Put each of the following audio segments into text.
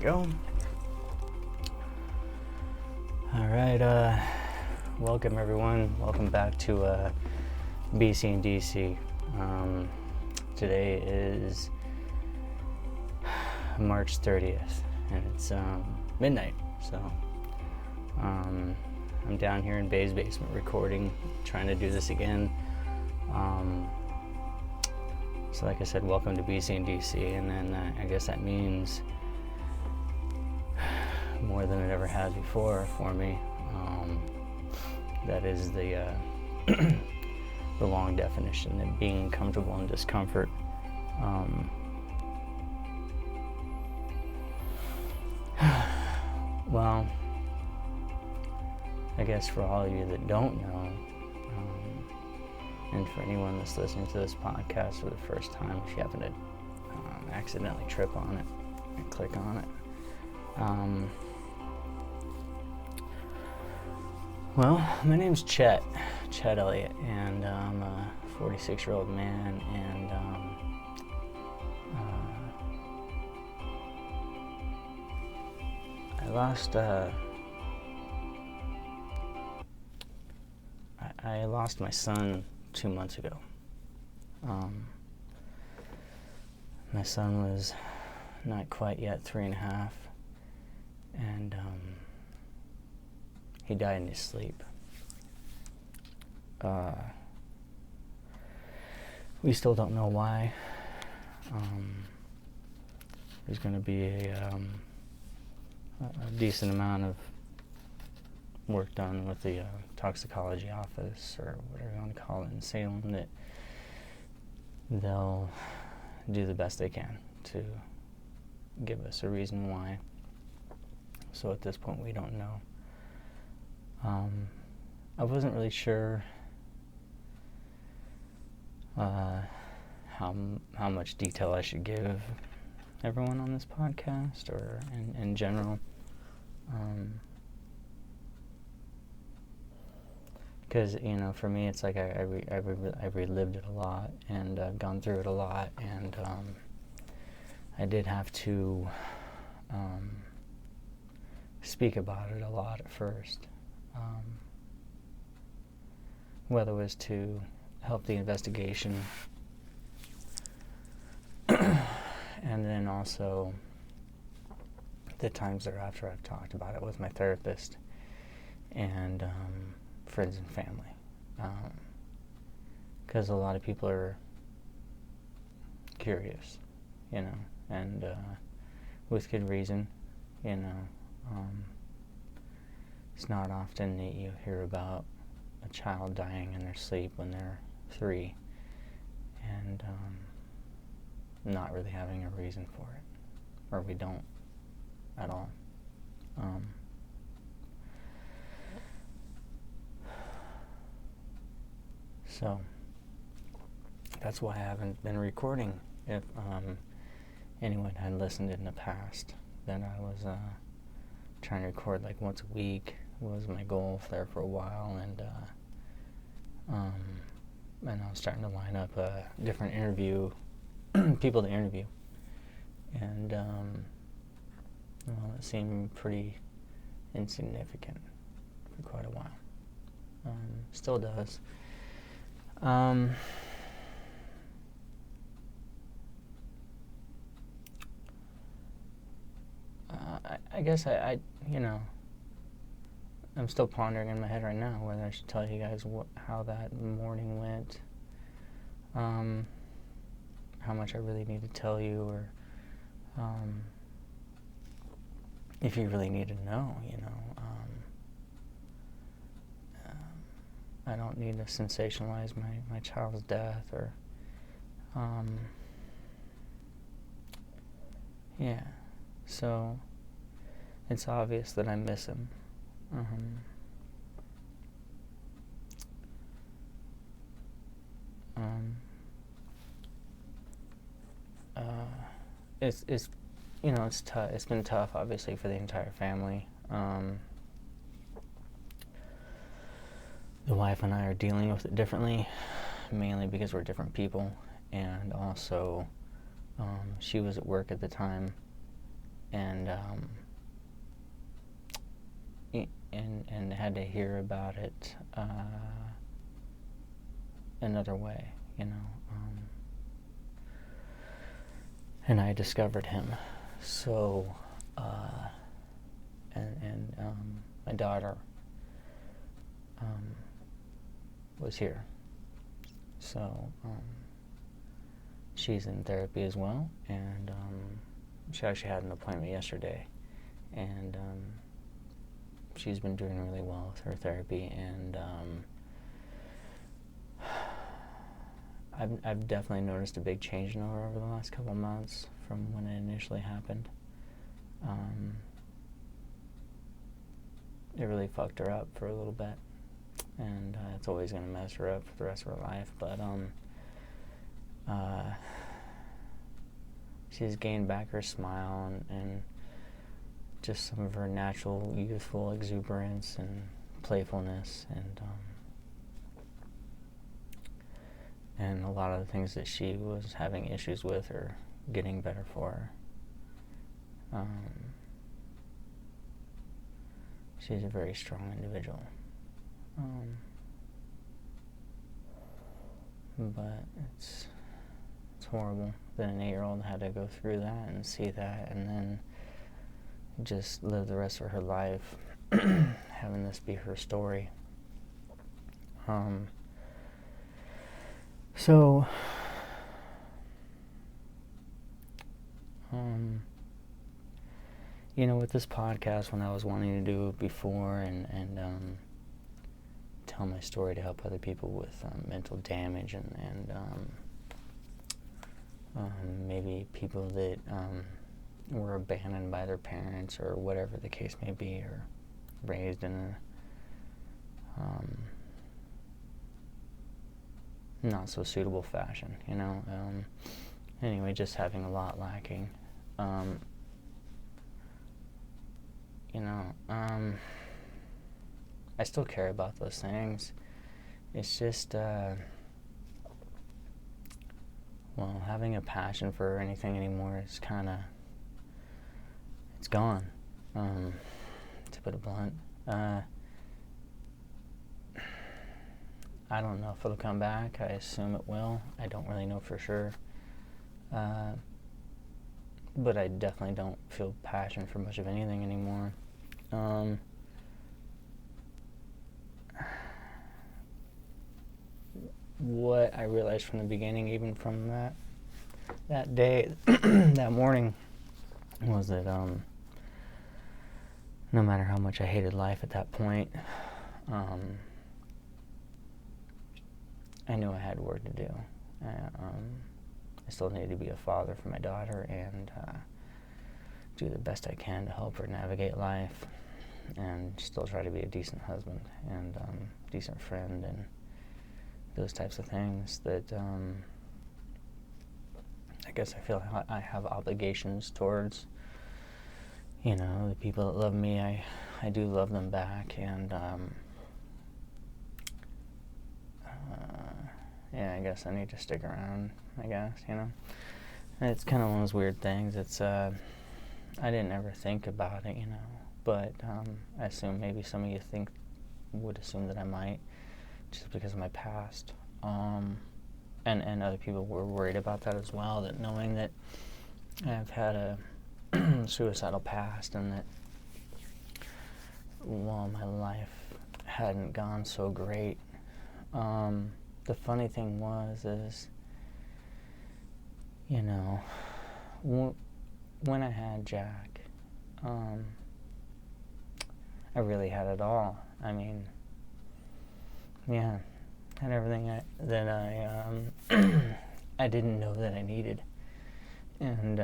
go. All right, welcome everyone. Welcome back to BCNDC. Today is March 30th, and it's midnight. So I'm down here in Bay's basement recording, trying to do this again. So like I said, welcome to BCNDC, and then I guess that means more than it ever has before for me. That is the the long definition, that being comfortable in discomfort. Well, I guess for all of you that don't know, and for anyone that's listening to this podcast for the first time, if you happen to accidentally trip on it and click on it, well, my name's Chet Elliott, and I'm a 46-year-old man, and I lost my son 2 months ago. My son was not quite yet 3.5, and he died in his sleep. We still don't know why. There's going to be a decent amount of work done with the toxicology office, or whatever you want to call it, in Salem, that they'll do the best they can to give us a reason why. So at this point, we don't know. I wasn't really sure how much detail I should give everyone on this podcast, or in general. Because, for me, it's like I relived it a lot, and I've gone through it a lot, and I did have to speak about it a lot at first. Whether it was to help the investigation, and then also the times thereafter I've talked about it with my therapist and friends and family, because a lot of people are curious, and with good reason. It's not often that you hear about a child dying in their sleep when they're 3, and not really having a reason for it, or we don't at all. So that's why I haven't been recording. If anyone had listened in the past, then I was trying to record like once a week was my goal there for a while, and I was starting to line up different people to interview, and it seemed pretty insignificant for quite a while. Still does. I guess I'm still pondering in my head right now whether I should tell you guys how that morning went, how much I really need to tell you, or if you really need to know, I don't need to sensationalize my child's death, or yeah, so it's obvious that I miss him. It's tough. It's been tough, obviously, for the entire family. The wife and I are dealing with it differently, mainly because we're different people, and also she was at work at the time, and and had to hear about it another way, and I discovered him. So, and my daughter was here. So, she's in therapy as well, and she actually had an appointment yesterday, and she's been doing really well with her therapy, and I've definitely noticed a big change in her over the last couple of months from when it initially happened. It really fucked her up for a little bit, and it's always going to mess her up for the rest of her life, but she's gained back her smile and just some of her natural youthful exuberance and playfulness, and a lot of the things that she was having issues with are getting better for her. She's a very strong individual. But it's horrible that an 8-year-old had to go through that and see that, and then just live the rest of her life having this be her story. With this podcast, when I was wanting to do it before and tell my story to help other people with mental damage and maybe people that were abandoned by their parents or whatever the case may be, or raised in a not so suitable fashion, anyway, just having a lot lacking. I still care about those things. It's just, having a passion for anything anymore is it's gone, to put it blunt. I don't know if it'll come back. I assume it will. I don't really know for sure. But I definitely don't feel passion for much of anything anymore. What I realized from the beginning, even from that day, that morning, was that no matter how much I hated life at that point, I knew I had work to do. I still needed to be a father for my daughter and do the best I can to help her navigate life, and still try to be a decent husband and decent friend and those types of things that I guess I feel I have obligations towards. The people that love me, I do love them back, and I guess I need to stick around, And it's kind of one of those weird things. It's, I didn't ever think about it, but I assume maybe some of you would assume that I might, just because of my past. And other people were worried about that as well, that knowing that I've had a suicidal past, and that while my life hadn't gone so great, the funny thing is, when I had Jack, I really had it all. Had everything that I I didn't know that I needed, and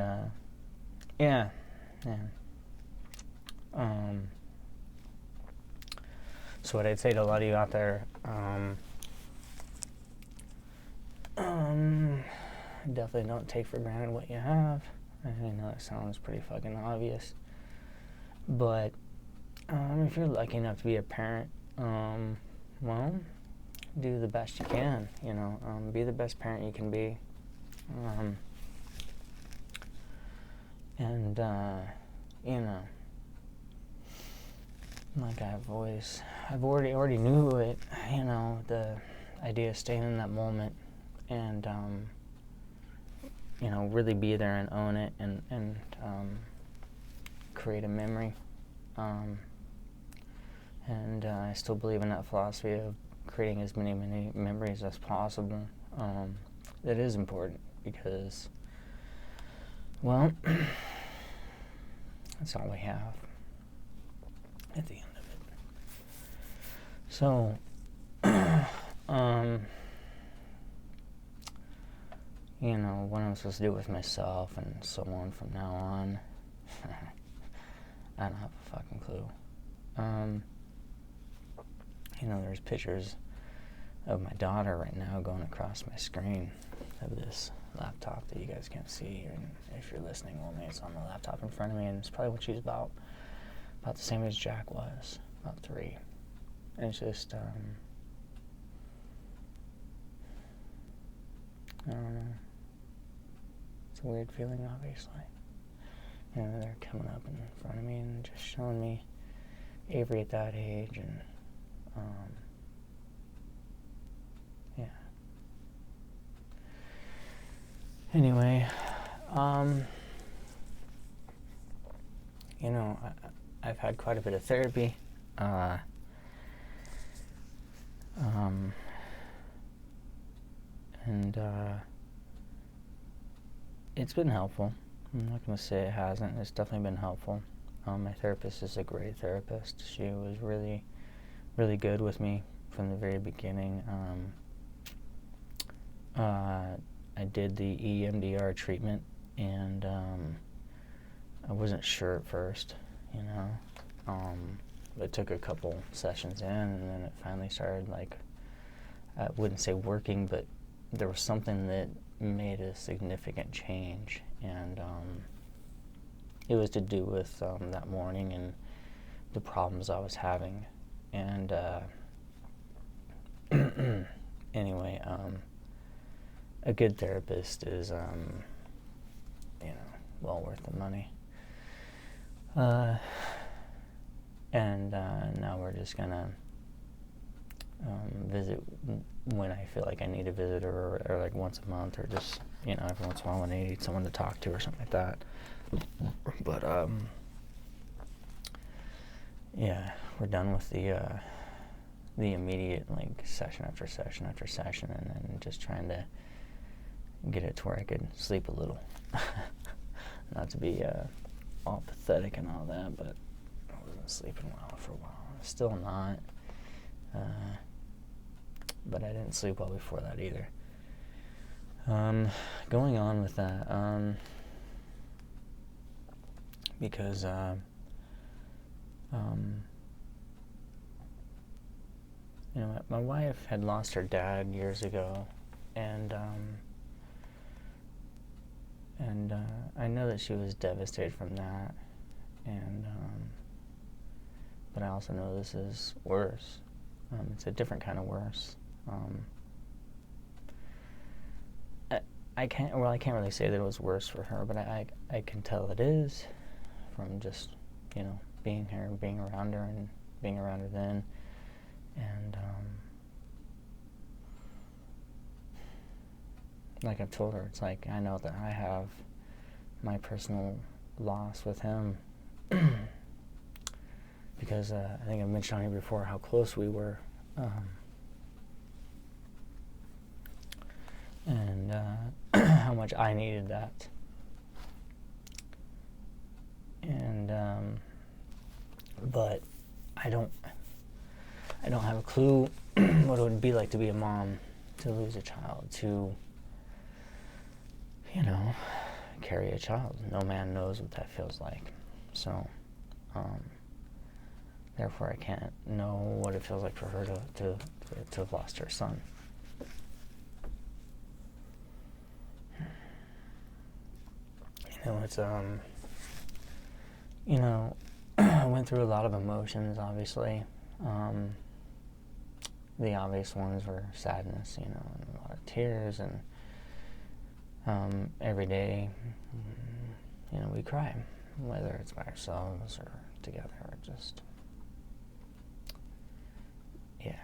So what I'd say to a lot of you out there, definitely don't take for granted what you have. I know that sounds pretty fucking obvious, but if you're lucky enough to be a parent, do the best you can. Be the best parent you can be, and like I've already knew it, the idea of staying in that moment and, really be there and own it and create a memory. And I still believe in that philosophy of creating as many memories as possible. That is important because, well, that's all we have at the end of it. So, what I'm supposed to do with myself and so on from now on, I don't have a fucking clue. There's pictures of my daughter right now going across my screen of this laptop that you guys can't see. And if you're listening only, it's on the laptop in front of me, and it's probably what she's about the same age Jack was, about 3. And it's just, I don't know. It's a weird feeling, obviously. They're coming up in front of me and just showing me Avery at that age, and yeah. Anyway, I've had quite a bit of therapy. And it's been helpful. I'm not going to say it hasn't. It's definitely been helpful. My therapist is a great therapist. She was really, really good with me from the very beginning. I did the EMDR treatment, and I wasn't sure at first, It took a couple sessions in, and then it finally started, I wouldn't say working, but there was something that made a significant change, and it was to do with that morning and the problems I was having. And anyway, a good therapist is, well worth the money. And now we're just gonna visit when I feel like I need a visitor, or like once a month, or just, every once in a while when I need someone to talk to or something like that. But, yeah, we're done with the immediate, session after session after session, and then just trying to get it to where I could sleep a little. Not to be all pathetic and all that, but I wasn't sleeping well for a while. Still not. But I didn't sleep well before that either. Going on with that, because my wife had lost her dad years ago, and I know that she was devastated from that, and but I also know this is worse. It's a different kind of worse. I can't really say that it was worse for her, but I can tell it is from just, being here and being around her and being around her then. And like I've told her, it's like I know that I have my personal loss with him because I think I've mentioned on here before how close we were. And how much I needed that. And but I don't have a clue what it would be like to be a mom, to lose a child, to carry a child. No man knows what that feels like. So therefore I can't know what it feels like for her to have lost her son. It's I went through a lot of emotions, obviously. The obvious ones were sadness, and a lot of tears, and every day, we cry. whether it's by ourselves or together, or just, yeah.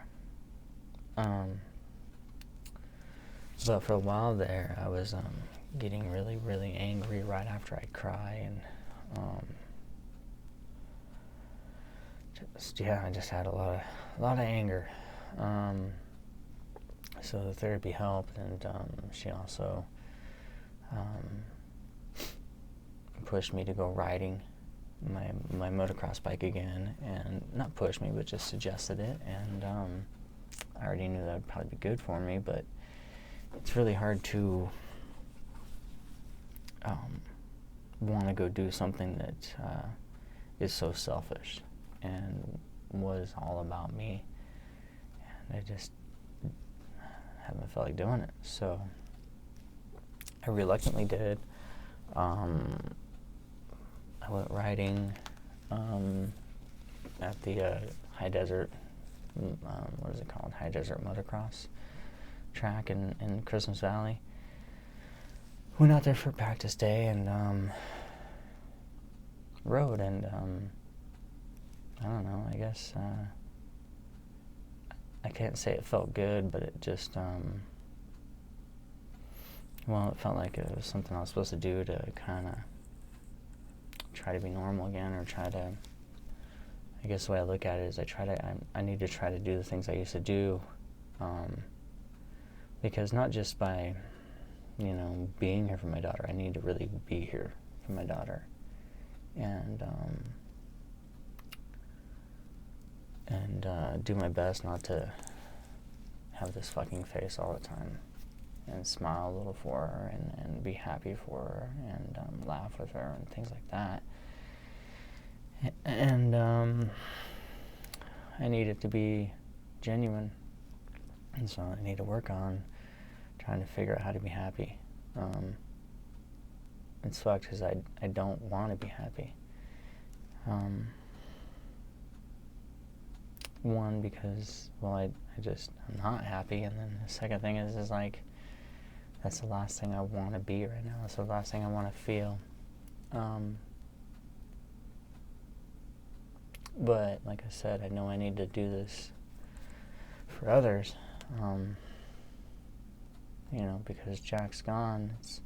But for a while there, I was getting really, really angry right after I'd cry, and I just had a lot of anger. So the therapy helped, and she also pushed me to go riding my motocross bike again, and not pushed me, but just suggested it, and I already knew that would probably be good for me, but it's really hard to want to go do something that is so selfish and was all about me, and I just haven't felt like doing it. So I reluctantly did. I went riding at the High Desert, what is it called? High Desert Motocross track in Christmas Valley. Went out there for practice day and rode, and I don't know, I guess I can't say it felt good, but it just it felt like it was something I was supposed to do to kind of try to be normal again, or try to, I guess the way I look at it is I need to try to do the things I used to do, because not just by, being here for my daughter, I need to really be here for my daughter, and do my best not to have this fucking face all the time, and smile a little for her, and be happy for her, and laugh with her, and things like that. And I need it to be genuine, and so I need to work on trying to figure out how to be happy. It sucks because I don't want to be happy. One, because, I'm not happy, and then the second thing is like, that's the last thing I want to be right now. That's the last thing I want to feel. But, like I said, I know I need to do this for others, because Jack's gone, it's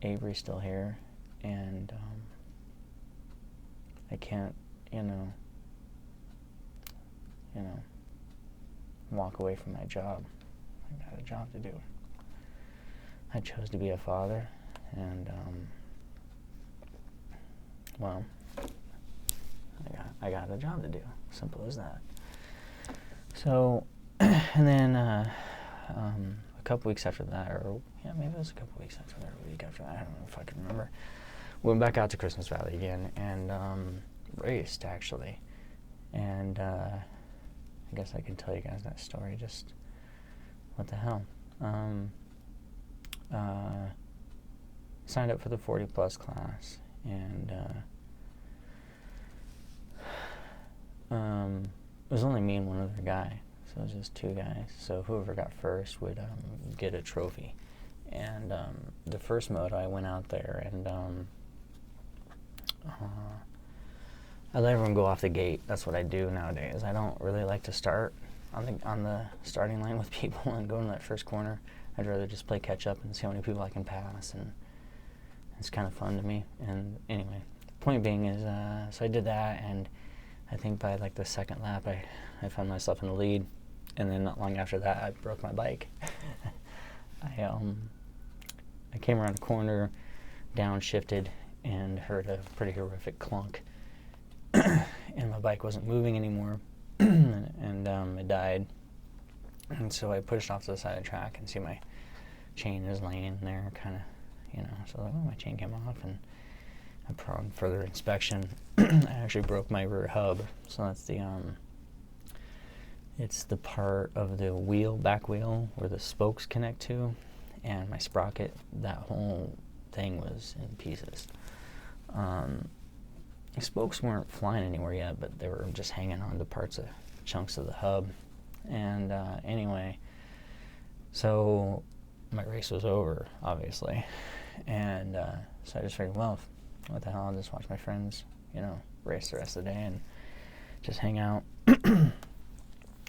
Avery's still here, and I can't, walk away from my job. I got a job to do. I chose to be a father, and I got a job to do. Simple as that. So, and then a couple weeks after that, maybe it was a couple weeks after that, or a week after that, I don't know if I can remember. Went back out to Christmas Valley again, and raced, actually. And I guess I can tell you guys that story, just what the hell. Signed up for the 40 plus class, and it was only me and one other guy, so it was just two guys. So whoever got first would get a trophy. And the first moto, I went out there, and I let everyone go off the gate. That's what I do nowadays. I don't really like to start on the starting line with people and go in that first corner. I'd rather just play catch up and see how many people I can pass, and it's kind of fun to me. And anyway, point being is, so I did that, and I think by like the second lap, I found myself in the lead, and then not long after that, I broke my bike. I came around a corner, downshifted, and heard a pretty horrific clunk, and my bike wasn't moving anymore, and it died. And so I pushed off to the side of the track and see my chain is laying there, kind of, so like, my chain came off, and upon further inspection, I actually broke my rear hub. So that's it's the part of the back wheel, where the spokes connect to, and my sprocket, that whole thing was in pieces. The spokes weren't flying anywhere yet, but they were just hanging on to chunks of the hub. And anyway, so my race was over, obviously, and so I just figured, well, what the hell, I'll just watch my friends, race the rest of the day and just hang out.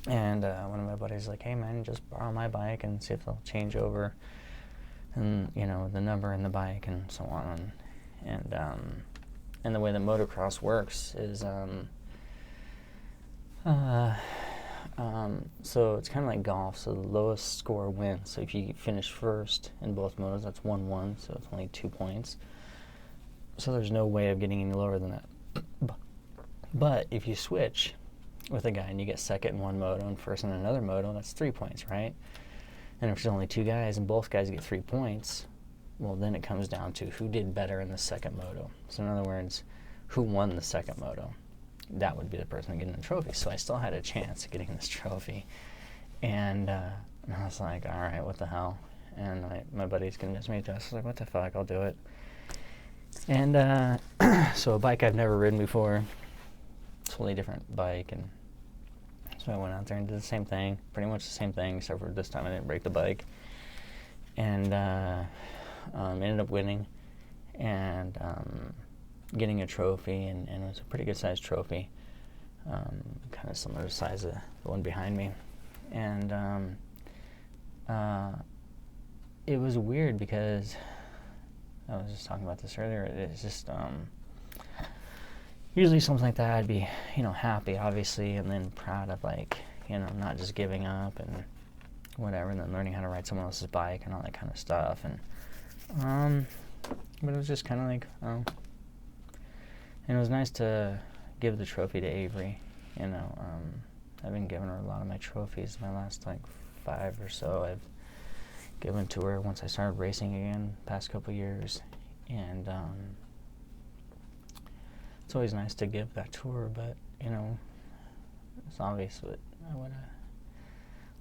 And one of my buddies was like, hey man, just borrow my bike and see if they'll change over and, the number in the bike and so on. And the way that motocross works is, so it's kind of like golf, so the lowest score wins. So if you finish first in both motos, that's 1-1, so it's only 2 points. So there's no way of getting any lower than that. But if you switch with a guy and you get second in one moto and first in another moto, that's 3 points, right? And if there's only 2 guys and both guys get 3 points, well, then it comes down to who did better in the second moto. So in other words, who won the second moto? That would be the person getting the trophy. So I still had a chance of getting this trophy. And I was like, all right, what the hell? And my buddies convinced me to. I was like, what the fuck, I'll do it. And so a bike I've never ridden before, totally different bike. And so I went out there and did the same thing, pretty much the same thing, except for this time I didn't break the bike. And ended up winning and getting a trophy, and it was a pretty good sized trophy, kind of similar to the size of the one behind me. And it was weird because I was just talking about this earlier. It's just usually something like that I'd be happy, obviously, and then proud of, like, not just giving up and whatever, and then learning how to ride someone else's bike and all that kind of stuff. And but it was just kind of like, and it was nice to give the trophy to Avery. I've been giving her a lot of my trophies. My last 5 or so I've given to her once I started racing again, past couple years. And it's always nice to give that to her, but it's obvious that I would have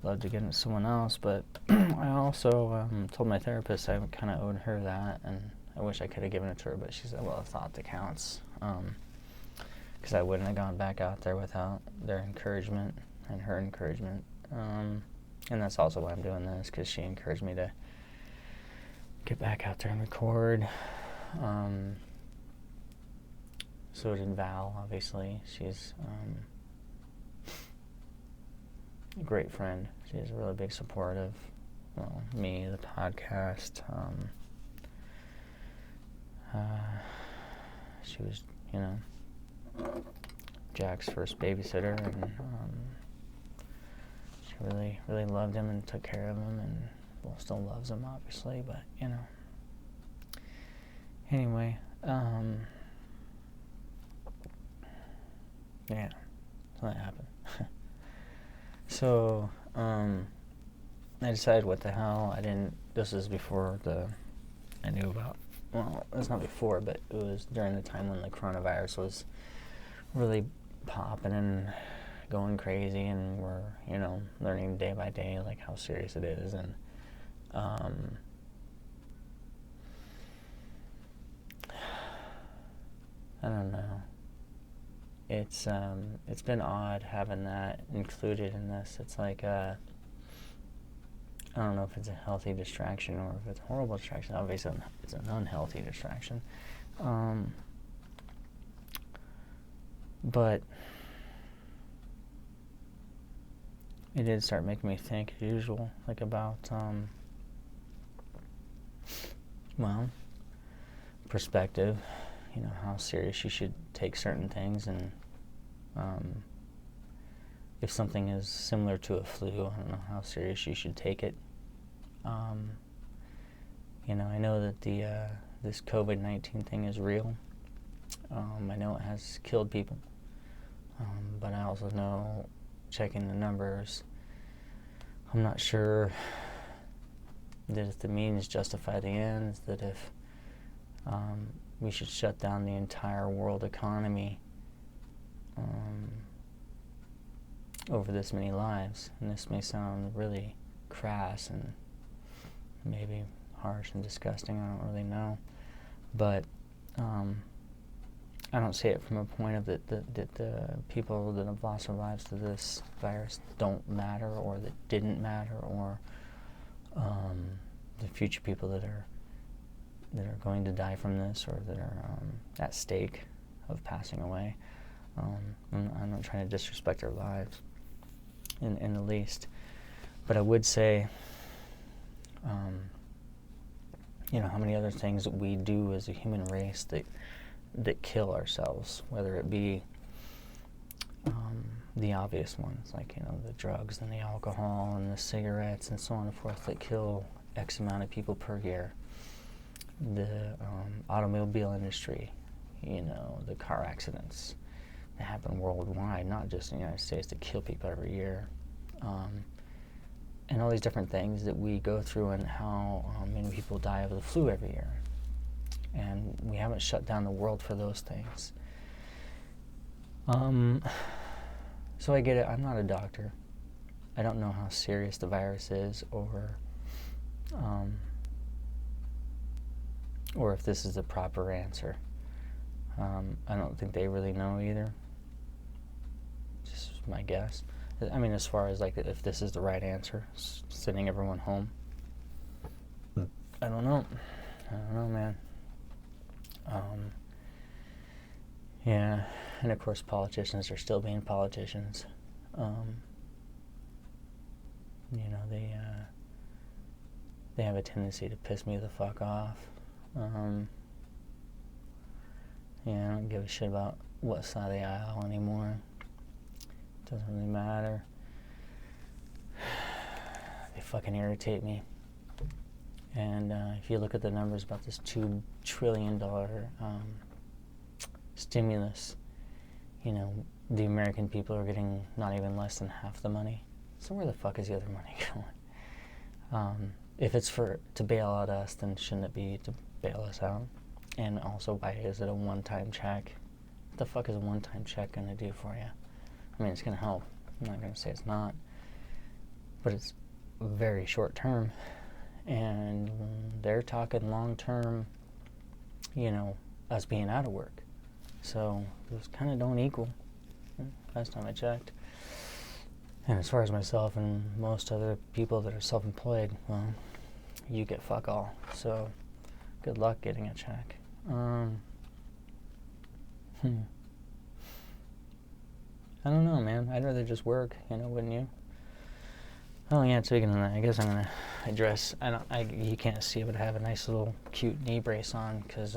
loved to give it to someone else. But I also told my therapist I kind of owed her that, and I wish I could have given it to her, but she said, well, a thought that counts, because I wouldn't have gone back out there without their encouragement and her encouragement. And that's also why I'm doing this, because she encouraged me to get back out there and record. So did Val, obviously. She's a great friend. She's a really big support of me, the podcast. She was, Jack's first babysitter, and she really, really loved him and took care of him, and still loves him, obviously. But anyway, yeah, so that happened. So I decided, what the hell, this is before I knew about, well, it's not before, but it was during the time when the coronavirus was really popping and going crazy, and we're, learning day by day, like, how serious it is. And I don't know. It's been odd having that included in this. It's like, I don't know if it's a healthy distraction or if it's a horrible distraction. Obviously, it's an unhealthy distraction. But it did start making me think, as usual, like, about, perspective, how serious you should take certain things, and if something is similar to a flu, I don't know how serious you should take it. I know that this COVID-19 thing is real. I know it has killed people, but I also know, checking the numbers, I'm not sure that if the means justify the ends, that if we should shut down the entire world economy over this many lives. And this may sound really crass and maybe harsh and disgusting, I don't really know, but I don't see it from a point of that the people that have lost their lives to this virus don't matter, or that didn't matter, or the future people that are that are going to die from this or that are at stake of passing away. I'm not trying to disrespect their lives in the least, but I would say, how many other things that we do as a human race that kill ourselves, whether it be the obvious ones, like, the drugs and the alcohol and the cigarettes and so on and forth that kill X amount of people per year. The automobile industry, the car accidents that happen worldwide, not just in the United States, that kill people every year. And all these different things that we go through, and how many people die of the flu every year. And we haven't shut down the world for those things. So I get it. I'm not a doctor. I don't know how serious the virus is, or if this is the proper answer. I don't think they really know either. Just my guess. I mean, as far as like if this is the right answer, sending everyone home. I don't know, man. Yeah, and of course politicians are still being politicians. They have a tendency to piss me the fuck off. I don't give a shit about what side of the aisle anymore. It doesn't really matter. They fucking irritate me. And if you look at the numbers about this $2 trillion stimulus, the American people are getting not even less than half the money. So where the fuck is the other money going? If it's to bail out us, then shouldn't it be to bail us out? And also, why is it a one-time check? What the fuck is a one-time check going to do for you? I mean, it's going to help. I'm not going to say it's not. But it's very short-term. And they're talking long-term, us being out of work. So those kind of don't equal, last time I checked. And as far as myself and most other people that are self-employed, well, you get fuck all. So good luck getting a check. I don't know, man. I'd rather just work, wouldn't you? Oh yeah, speaking of that, I guess I'm gonna address. You can't see it, but I have a nice little cute knee brace on because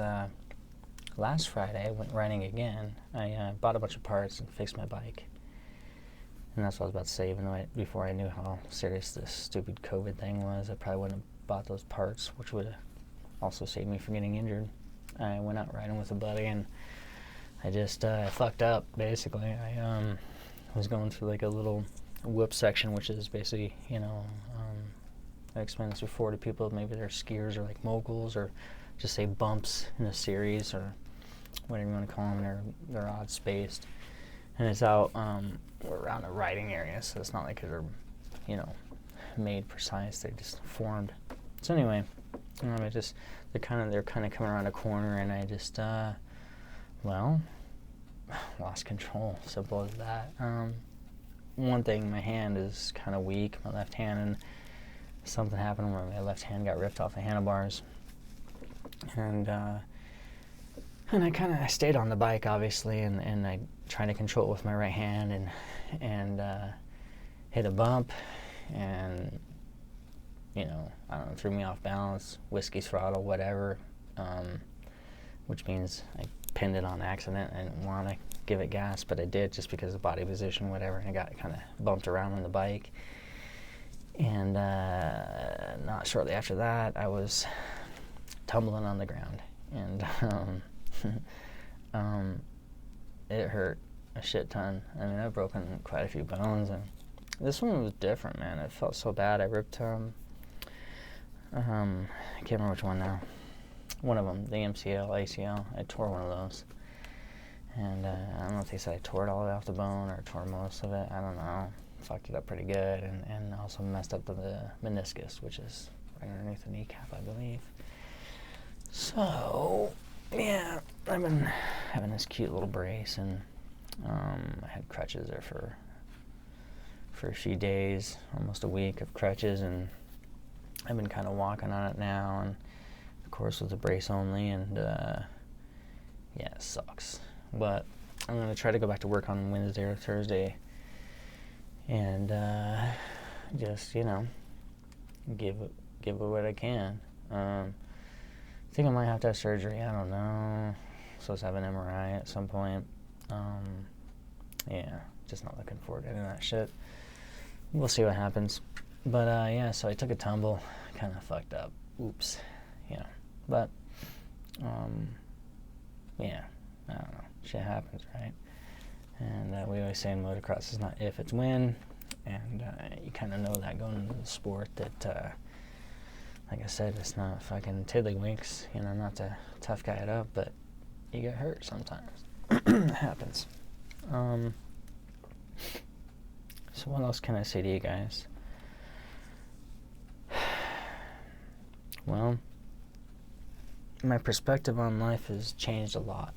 last Friday I went riding again. I bought a bunch of parts and fixed my bike, and that's what I was about to say. Even though before I knew how serious this stupid COVID thing was, I probably wouldn't have bought those parts, which would have also saved me from getting injured. I went out riding with a buddy, and I just fucked up. Basically, I was going through like a little whoop section, which is basically, I explained this before to people, maybe they're skiers or like moguls, or just say bumps in a series, or whatever you want to call them. They're odd spaced, and it's out around a riding area, so it's not like they're made precise. They just formed. So anyway, they're kind of coming around a corner, and I just lost control. Simple as that. One thing, my hand is kind of weak, my left hand, and something happened where my left hand got ripped off the handlebars, and I stayed on the bike, obviously, and I tried to control it with my right hand, and hit a bump, and I don't know, threw me off balance, whiskey throttle, whatever, which means I pinned it on accident. I didn't want to give it gas, but I did, just because of body position, whatever, and I got kind of bumped around on the bike. And not shortly after that, I was tumbling on the ground, and it hurt a shit ton. I mean, I've broken quite a few bones, and this one was different, man. It felt so bad. I ripped I can't remember which one now. One of them, the MCL, ACL. I tore one of those. And I don't know if they said I tore it all off the bone or tore most of it. I don't know. Fucked it up pretty good, and also messed up the meniscus, which is right underneath the kneecap, I believe. So, yeah, I've been having this cute little brace, and I had crutches there for a few days, almost a week of crutches, and I've been kind of walking on it now, and of course, with the brace only, and yeah, it sucks. But I'm going to try to go back to work on Wednesday or Thursday and just, give it what I can. I think I might have to have surgery. I don't know. Supposed to have an MRI at some point. Yeah, just not looking forward to any of that shit. We'll see what happens. But yeah, so I took a tumble, kind of fucked up. Oops, But yeah, I don't know. Shit happens, right? And we always say in motocross, it's not if, it's when. And you kind of know that going into the sport that, like I said, it's not fucking tiddlywinks, not to tough guy it up, but you get hurt sometimes. It happens. So what else can I say to you guys? Well, my perspective on life has changed a lot.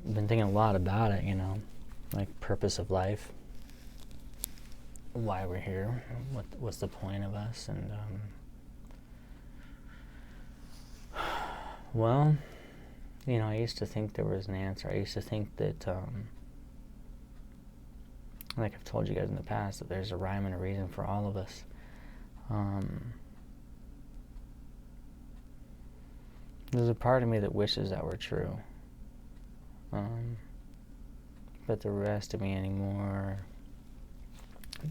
Been thinking a lot about it, like purpose of life, why we're here, what's the point of us, and well, I used to think there was an answer. I used to think that, like I've told you guys in the past, that there's a rhyme and a reason for all of us. There's a part of me that wishes that were true. But the rest of me anymore,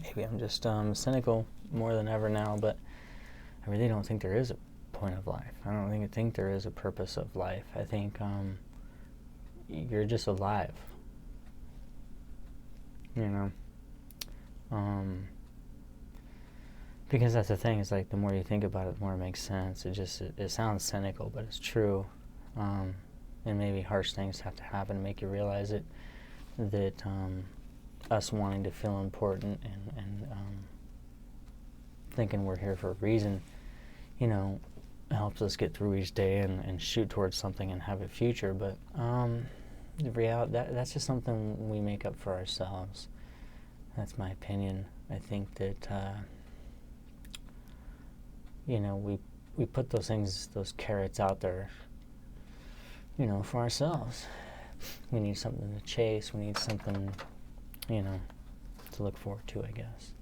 maybe I'm just cynical more than ever now, but I really don't think there is a point of life. I don't think there is a purpose of life. I think you're just alive. Because that's the thing, it's like the more you think about it, the more it makes sense. It sounds cynical, but it's true. And maybe harsh things have to happen to make you realize it, that us wanting to feel important and thinking we're here for a reason, helps us get through each day and shoot towards something and have a future. But the reality, that's just something we make up for ourselves. That's my opinion. I think that we put those things, those carrots out there, for ourselves. We need something to chase. We need something, to look forward to, I guess.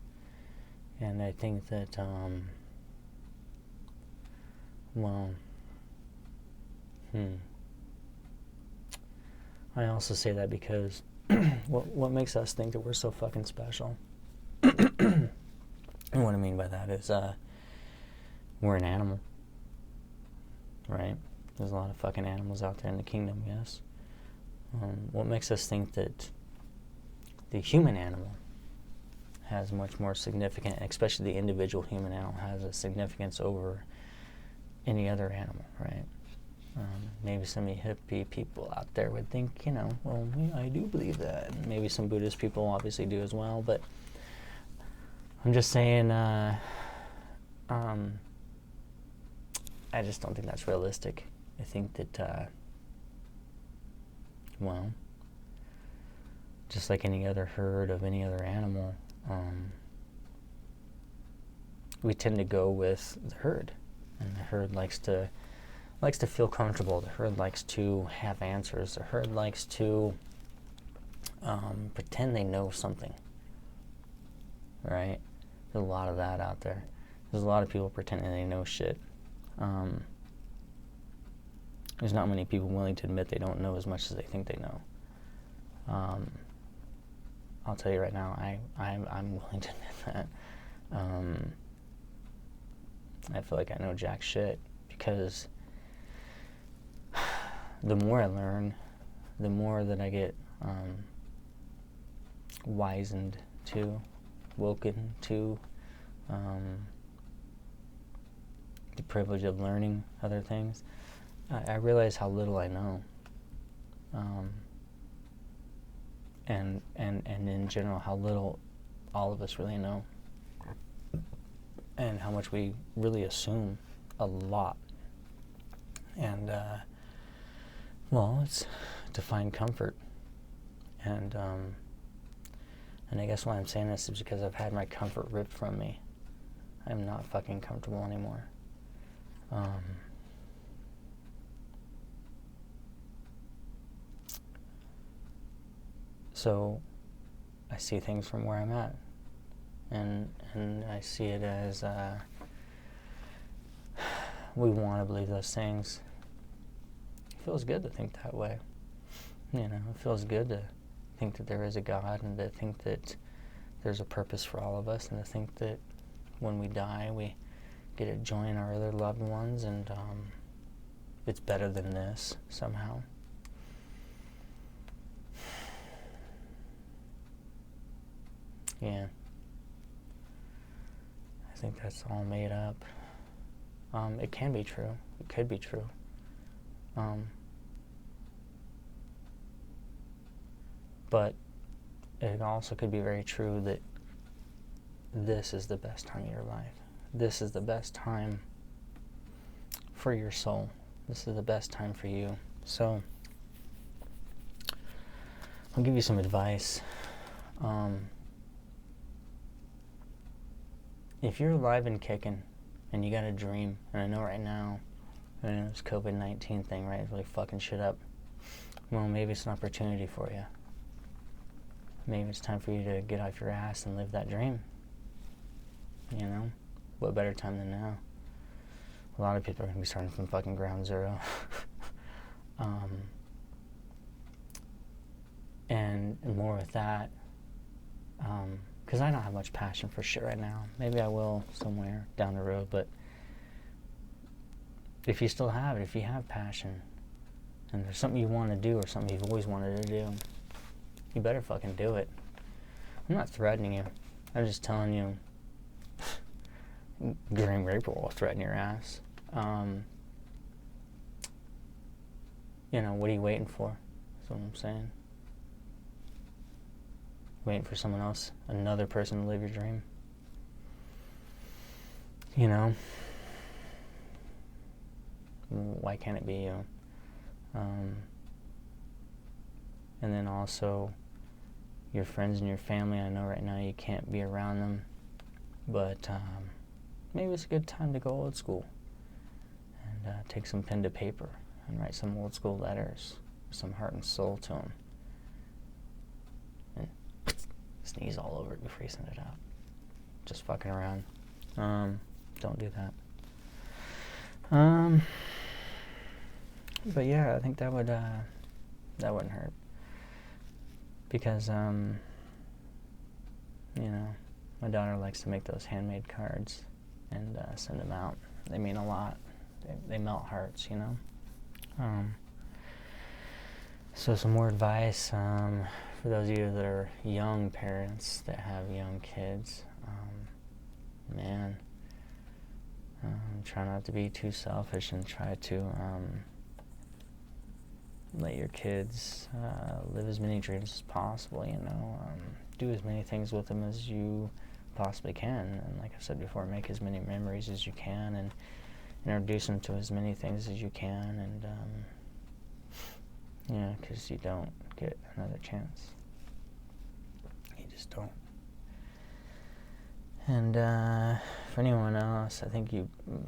And I think that, I also say that because what makes us think that we're so fucking special? And what I mean by that is, we're an animal, right? There's a lot of fucking animals out there in the kingdom, yes. What makes us think that the human animal has much more significant, especially the individual human animal, has a significance over any other animal, right? Maybe some hippie people out there would think, well, yeah, I do believe that. And maybe some Buddhist people obviously do as well, but I'm just saying, I just don't think that's realistic. I think that, just like any other herd of any other animal, we tend to go with the herd, and the herd likes to feel comfortable. The herd likes to have answers. The herd likes to pretend they know something, right? There's a lot of that out there. There's a lot of people pretending they know shit. There's not many people willing to admit they don't know as much as they think they know. I'll tell you right now, I'm willing to admit that. I feel like I know jack shit, because the more I learn, the more that I get wizened to, woken to the privilege of learning other things. I realize how little I know, and in general how little all of us really know, and how much we really assume a lot. And it's to find comfort. And I guess why I'm saying this is because I've had my comfort ripped from me. I'm not fucking comfortable anymore. So I see things from where I'm at, and I see it as we want to believe those things. It feels good to think that way. You know, it feels good to think that there is a God, and to think that there's a purpose for all of us, and to think that when we die we get to join our other loved ones, and it's better than this somehow. Yeah. I think that's all made up. It can be true. It could be true. But it also could be very true that this is the best time of your life. This is the best time for your soul. This is the best time for you. So, I'll give you some advice. If you're alive and kicking, and you got a dream, and I know right now, this COVID-19 thing, right, is really fucking shit up. Well, maybe it's an opportunity for you. Maybe it's time for you to get off your ass and live that dream. You know? What better time than now? A lot of people are going to be starting from fucking ground zero. And more with that, because I don't have much passion for shit right now. Maybe I will somewhere down the road, but if you still have it, if you have passion, and there's something you want to do or something you've always wanted to do, you better fucking do it. I'm not threatening you. I'm just telling you, Grim Reaper will threaten your ass. You know, what are you waiting for? That's what I'm saying. Waiting for someone else, another person to live your dream. You know? Why can't it be you? And then also, your friends and your family, I know right now you can't be around them, but maybe it's a good time to go old school and take some pen to paper and write some old school letters, some heart and soul to them. Sneeze all over it before you send it out. Just fucking around. Don't do that. But yeah, I think that wouldn't hurt. Because, you know, my daughter likes to make those handmade cards and send them out. They mean a lot. They melt hearts, you know? So some more advice, for those of you that are young parents that have young kids, try not to be too selfish and try to let your kids live as many dreams as possible, you know. Do as many things with them as you possibly can, and like I said before, make as many memories as you can, and introduce them to as many things as you can, and yeah, because you don't get another chance. You just don't. And for anyone else, I think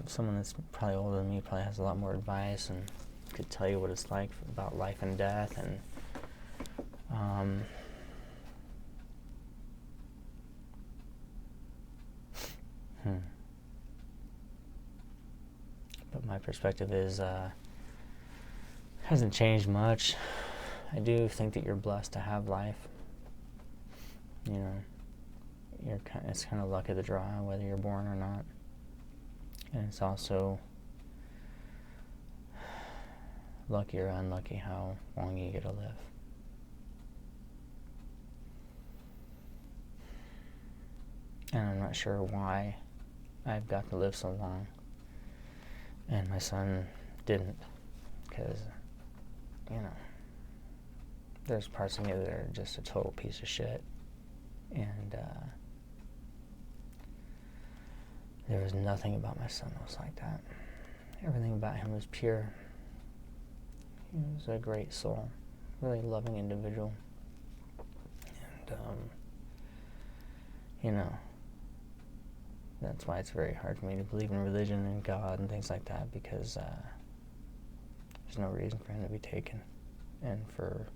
someone that's probably older than me probably has a lot more advice and could tell you what it's like about life and death, and but my perspective is hasn't changed much. I do think that you're blessed to have life. You know, it's kind of luck of the draw whether you're born or not, and it's also lucky or unlucky how long you get to live. And I'm not sure why I've got to live so long and my son didn't, because, you know, there's parts of me that are just a total piece of shit, and there was nothing about my son that was like that. Everything about him was pure. He was a great soul, really loving individual. And, you know, that's why it's very hard for me to believe in religion and God and things like that, because there's no reason for him to be taken. And for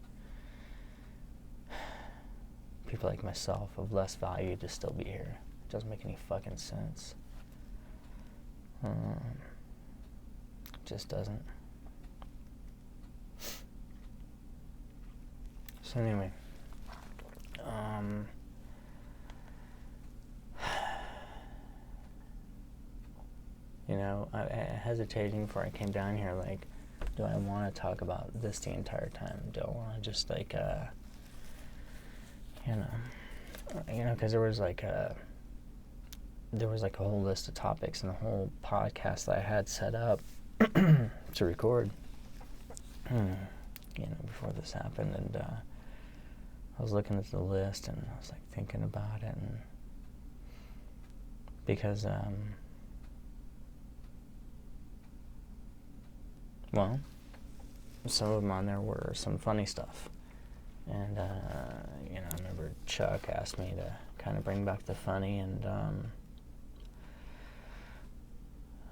people like myself of less value to still be here. It doesn't make any fucking sense. It just doesn't. So anyway, you know, I hesitating before I came down here, like, do I want to talk about this the entire time? Do I want to just, like, you know, because there was like a whole list of topics and a whole podcast that I had set up to record, you know, before this happened, and I was looking at the list and I was like thinking about it, and because well, some of them on there were some funny stuff. And, you know, I remember Chuck asked me to kind of bring back the funny, and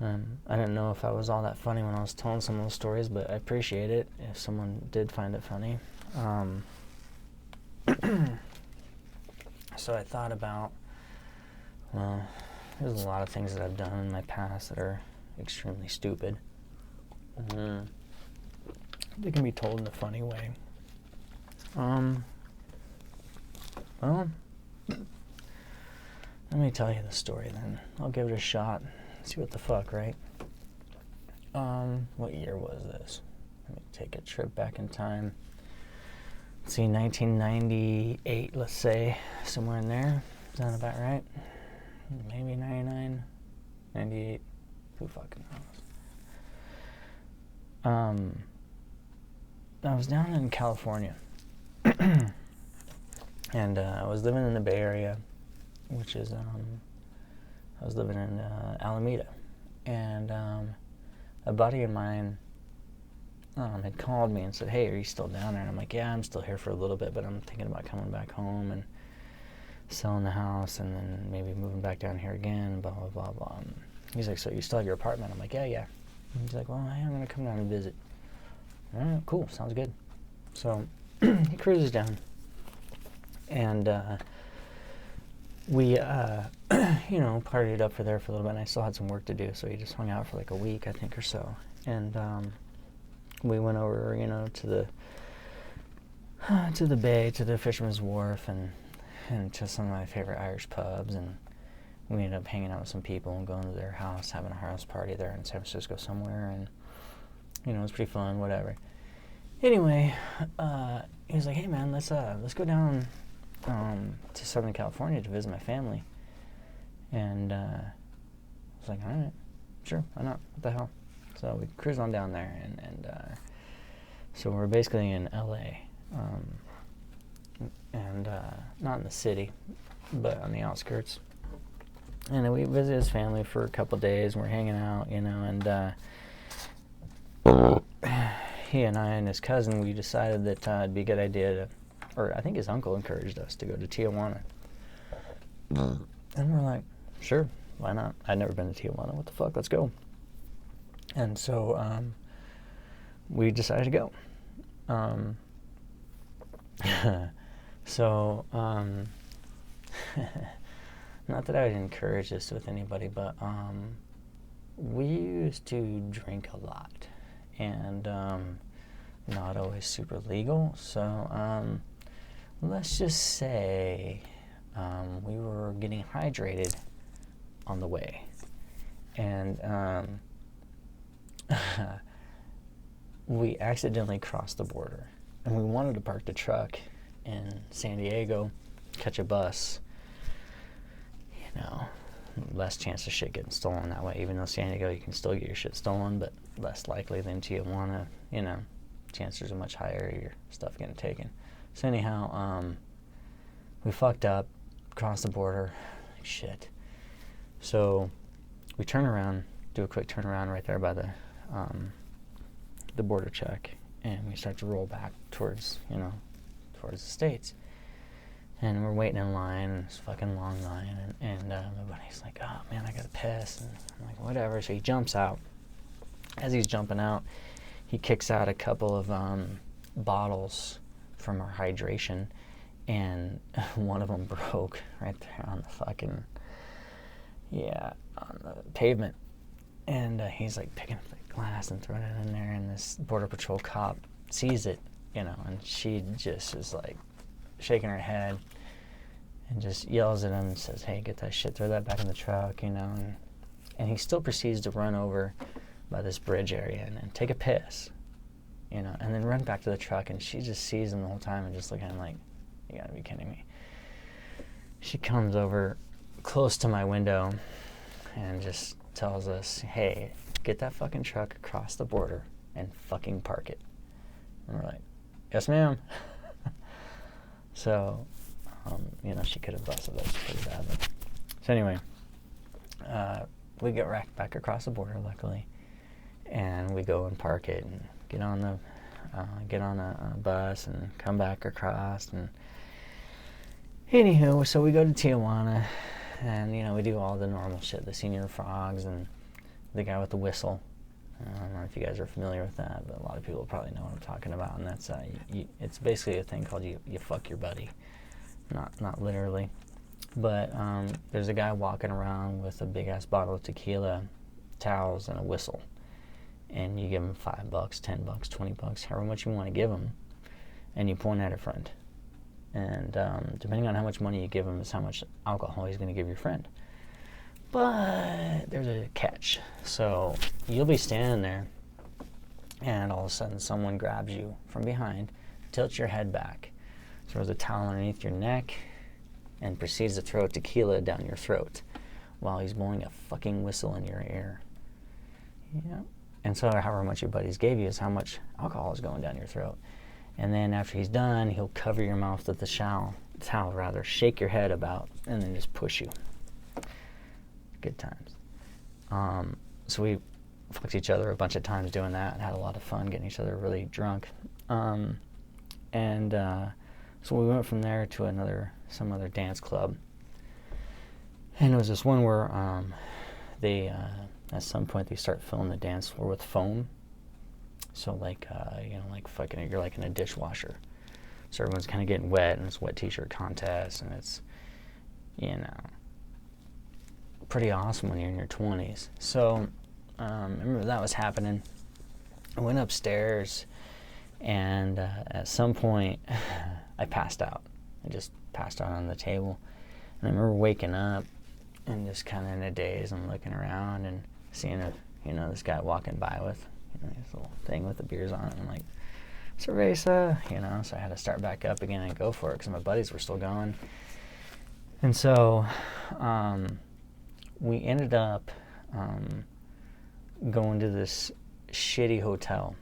I didn't know if I was all that funny when I was telling some of those stories, but I appreciate it if someone did find it funny. So I thought about, well, there's a lot of things that I've done in my past that are extremely stupid. They can be told in a funny way. Well, let me tell you the story then. I'll give it a shot. See what the fuck, right? What year was this? Let me take a trip back in time. Let's see, 1998, let's say, somewhere in there. Is that about right? Maybe 99, 98, who fucking knows? I was down in California. And I was living in the Bay Area, which is, I was living in Alameda. And a buddy of mine had called me and said, hey, are you still down there? And I'm like, yeah, I'm still here for a little bit, but I'm thinking about coming back home and selling the house and then maybe moving back down here again, blah, blah, blah, blah. And he's like, so you still have your apartment? I'm like, yeah. And he's like, well, hey, I'm going to come down and visit. All right, cool, sounds good. So he cruises down. And we, you know, partied up for there for a little bit, and I still had some work to do, so he just hung out for like a week, I think, or so. And we went over, you know, to the bay, to the Fisherman's Wharf, and to some of my favorite Irish pubs, and we ended up hanging out with some people and going to their house, having a house party there in San Francisco somewhere, and, you know, it was pretty fun, whatever. Anyway, he was like, hey man, let's go down to Southern California to visit my family. And I was like, all right, sure, why not? What the hell? So we cruised on down there, and so we're basically in LA, and not in the city, but on the outskirts. And we visited his family for a couple days, and we're hanging out, you know, and he and I and his cousin, we decided that it'd be a good idea to, or I think his uncle encouraged us to go to Tijuana. And we're like, sure, why not? I'd never been to Tijuana, what the fuck, let's go. And so we decided to go. So, not that I would encourage this with anybody, but we used to drink a lot, and not always super legal. So let's just say we were getting hydrated on the way, and we accidentally crossed the border, and we wanted to park the truck in San Diego, catch a bus. You know, less chance of shit getting stolen that way. Even though San Diego, you can still get your shit stolen, but less likely than Tijuana. You know, chances are much higher of your stuff getting taken. So anyhow, we fucked up, crossed the border, like shit. So we turn around, do a quick turnaround right there by the border check, and we start to roll back towards the States. And we're waiting in line, and it's a fucking long line, and my buddy's like, oh man, I gotta piss, and I'm like, whatever. So he jumps out. As he's jumping out, he kicks out a couple of bottles from our hydration, and one of them broke right there on the pavement. And he's like picking up the glass and throwing it in there, and this Border Patrol cop sees it, and she just is like shaking her head and just yells at him and says, hey, get that shit, throw that back in the truck, and he still proceeds to run over by this bridge area and take a piss, and then run back to the truck, and she just sees him the whole time and just looking at him like, you gotta be kidding me. She comes over close to my window and just tells us, hey, get that fucking truck across the border and fucking park it. And we're like, yes ma'am. So, she could have busted us pretty badly. So anyway, we get right back across the border, luckily, and we go and park it and get on a bus and come back across. And anywho, so we go to Tijuana, and we do all the normal shit, the senior frogs and the guy with the whistle. I don't know if you guys are familiar with that, but a lot of people probably know what I'm talking about, and that's it's basically a thing called you fuck your buddy. Not literally, but there's a guy walking around with a big ass bottle of tequila, towels, and a whistle, and you give him $5, $10, $20, however much you want to give him, and you point at a friend, and depending on how much money you give him is how much alcohol he's going to give your friend. But there's a catch. So you'll be standing there, and all of a sudden someone grabs you from behind, tilts your head back, throws a towel underneath your neck, and proceeds to throw tequila down your throat while he's blowing a fucking whistle in your ear. Yeah. And so however much your buddies gave you is how much alcohol is going down your throat. And then after he's done, he'll cover your mouth with the towel, shake your head about, and then just push you. Good times. So we fucked each other a bunch of times doing that and had a lot of fun getting each other really drunk. So we went from there to some other dance club. And it was this one where they at some point they start filling the dance floor with foam. So like fucking you're like in a dishwasher. So everyone's kind of getting wet, and it's wet t-shirt contest, and it's pretty awesome when you're in your 20s. So I remember that was happening. I went upstairs, and at some point I passed out. I just passed out on the table. And I remember waking up and just kind of in a daze. I'm looking around and seeing this guy walking by with this little thing with the beers on it. I'm like, cerveza, so I had to start back up again and go for it because my buddies were still going. And so we ended up going to this shitty hotel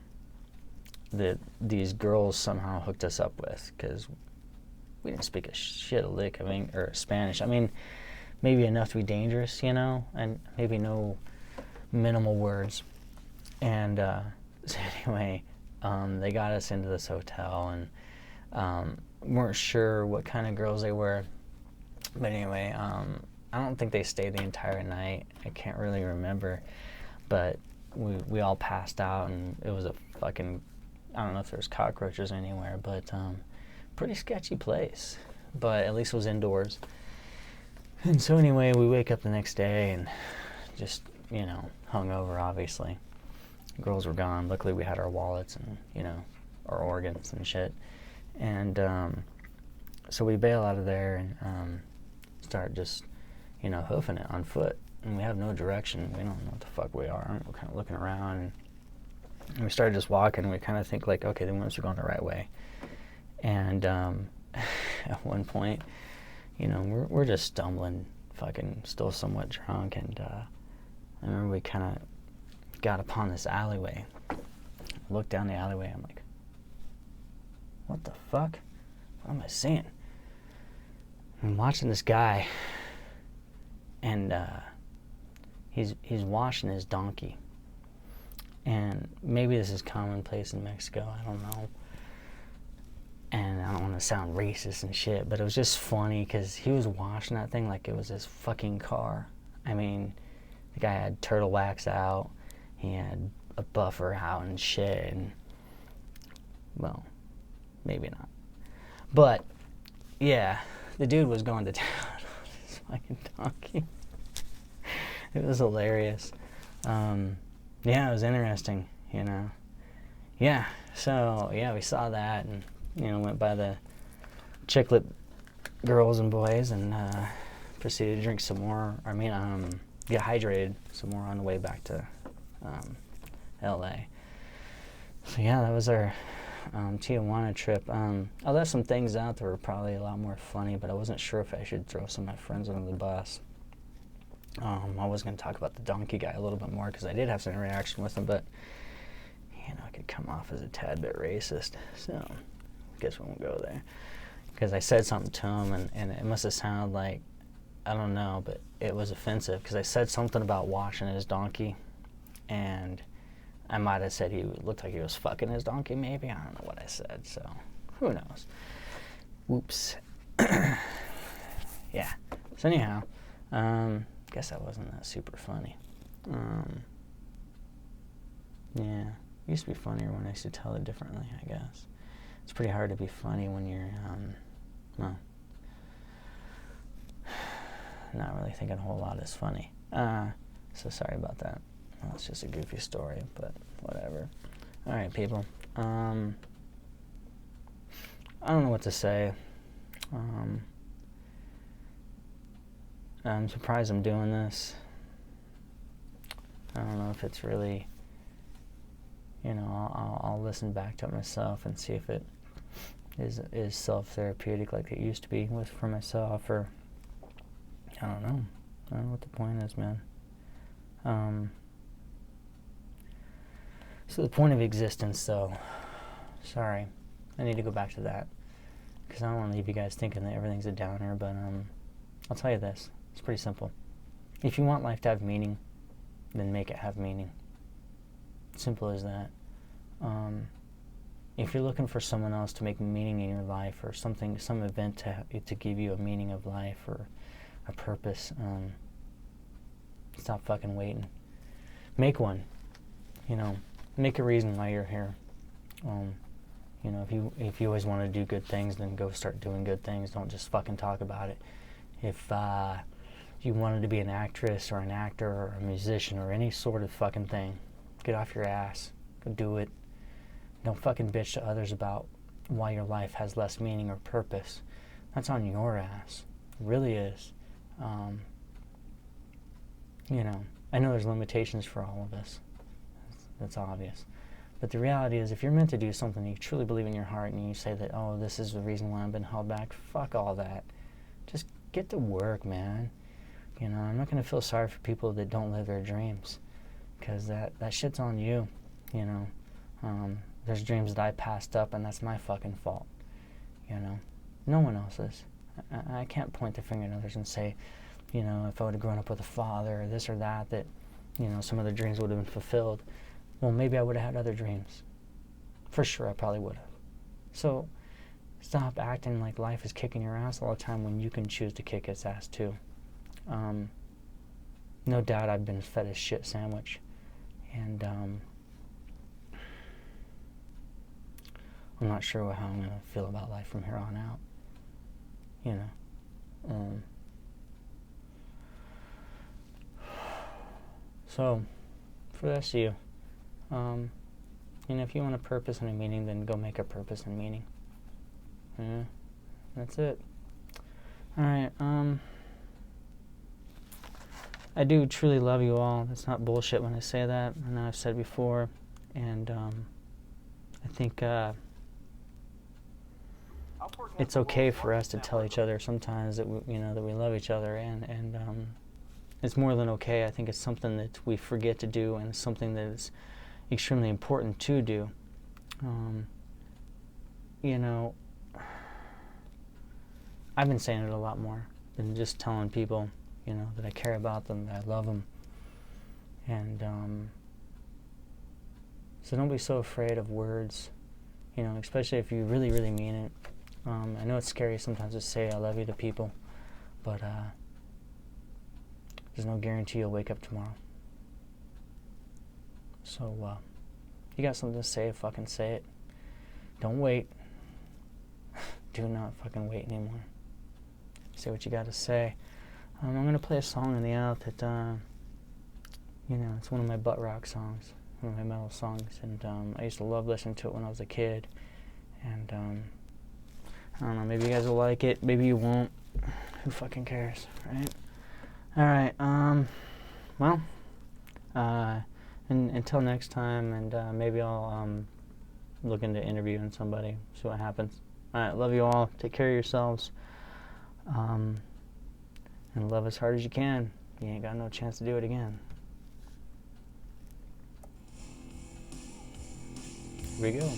that these girls somehow hooked us up with, because we didn't speak a shit of lick or Spanish. I mean, maybe enough to be dangerous, and maybe no minimal words. And so anyway, they got us into this hotel, and weren't sure what kind of girls they were. But anyway, I don't think they stayed the entire night. I can't really remember. But we all passed out, and it was a fucking, I don't know if there's cockroaches anywhere, but pretty sketchy place. But at least it was indoors. And so anyway, we wake up the next day and just, hungover, obviously. Girls were gone. Luckily, we had our wallets and, our organs and shit. And so we bail out of there and start just, hoofing it on foot. And we have no direction. We don't know what the fuck we are. We're kind of looking around, and we started just walking, and we kind of think like, okay, the ones are going the right way. And at one point, we're just stumbling, fucking still somewhat drunk, and I remember we kind of got upon this alleyway. I looked down the alleyway, I'm like, what the fuck? What am I seeing? I'm watching this guy, and he's washing his donkey. And maybe this is commonplace in Mexico, I don't know. And I don't want to sound racist and shit, but it was just funny because he was washing that thing like it was his fucking car. I mean, the guy had turtle wax out, he had a buffer out and shit, and, well, maybe not. But, yeah, the dude was going to town on his fucking donkey. It was hilarious. Yeah, it was interesting, you know. Yeah, so, yeah, we saw that and, you know, went by the Chicklet girls and boys and proceeded to drink some more. I mean, get hydrated some more on the way back to L.A. So, yeah, that was our Tijuana trip. I left some things out that were probably a lot more funny, but I wasn't sure if I should throw some of my friends under the bus. I was going to talk about the donkey guy a little bit more because I did have some interaction with him, but, you know, it could come off as a tad bit racist. So, I guess we won't go there. Because I said something to him, and it must have sounded like, I don't know, but it was offensive because I said something about washing his donkey, and I might have said he looked like he was fucking his donkey, maybe. I don't know what I said, so who knows. Whoops. Yeah. So anyhow, guess that wasn't that super funny. Yeah, it used to be funnier when I used to tell it differently, I guess. It's pretty hard to be funny when you're, well, not really thinking a whole lot is funny. So sorry about that. Well, it's just a goofy story, but whatever. All right, people. I don't know what to say. I'm surprised I'm doing this. I don't know if it's really, you know, I'll listen back to it myself and see if it is self-therapeutic like it used to be for myself, or I don't know. I don't know what the point is, man. So the point of existence, though, sorry, I need to go back to that because I don't want to leave you guys thinking that everything's a downer, but I'll tell you this. It's pretty simple. If you want life to have meaning, then make it have meaning. Simple as that. If you're looking for someone else to make meaning in your life, or some event to give you a meaning of life or a purpose, stop fucking waiting. Make one. You know, make a reason why you're here. You know, if you always want to do good things, then go start doing good things. Don't just fucking talk about it. If you wanted to be an actress or an actor or a musician or any sort of fucking thing, get off your ass. Go do it. Don't fucking bitch to others about why your life has less meaning or purpose. That's on your ass. It really is. You know, I know there's limitations for all of us. That's obvious. But the reality is, if you're meant to do something, you truly believe in your heart, and you say that, oh, this is the reason why I've been held back, fuck all that. Just get to work, man. You know, I'm not going to feel sorry for people that don't live their dreams, because that shit's on you, you know. There's dreams that I passed up, and that's my fucking fault, you know. No one else's. I can't point the finger at others and say, you know, if I would have grown up with a father or this or that, you know, some of their dreams would have been fulfilled. Well, maybe I would have had other dreams. For sure, I probably would have. So, stop acting like life is kicking your ass all the time when you can choose to kick its ass too. No doubt I've been fed a shit sandwich. And, I'm not sure how I'm going to feel about life from here on out. You know. So, for the rest of you, you know, if you want a purpose and a meaning, then go make a purpose and meaning. Yeah, that's it. Alright, I do truly love you all. That's not bullshit when I say that. I know I've said before, and I think it's okay for us to tell each other sometimes that we love each other, and it's more than okay. I think it's something that we forget to do, and it's something that is extremely important to do. You know, I've been saying it a lot more than just telling people, you know, that I care about them, that I love them, and So don't be so afraid of words, you know, especially if you really, really mean it. I know it's scary sometimes to say I love you to people, but there's no guarantee you'll wake up tomorrow. So, you got something to say, fucking say it. Don't wait. Do not fucking wait anymore. Say what you got to say. I'm going to play a song in the out that, you know, it's one of my butt rock songs, one of my metal songs, and I used to love listening to it when I was a kid, and I don't know, maybe you guys will like it, maybe you won't. Who fucking cares, right? Alright, well, and until next time, and maybe I'll look into interviewing somebody, see what happens. Alright, love you all, take care of yourselves, and love as hard as you can. You ain't got no chance to do it again. Here we go.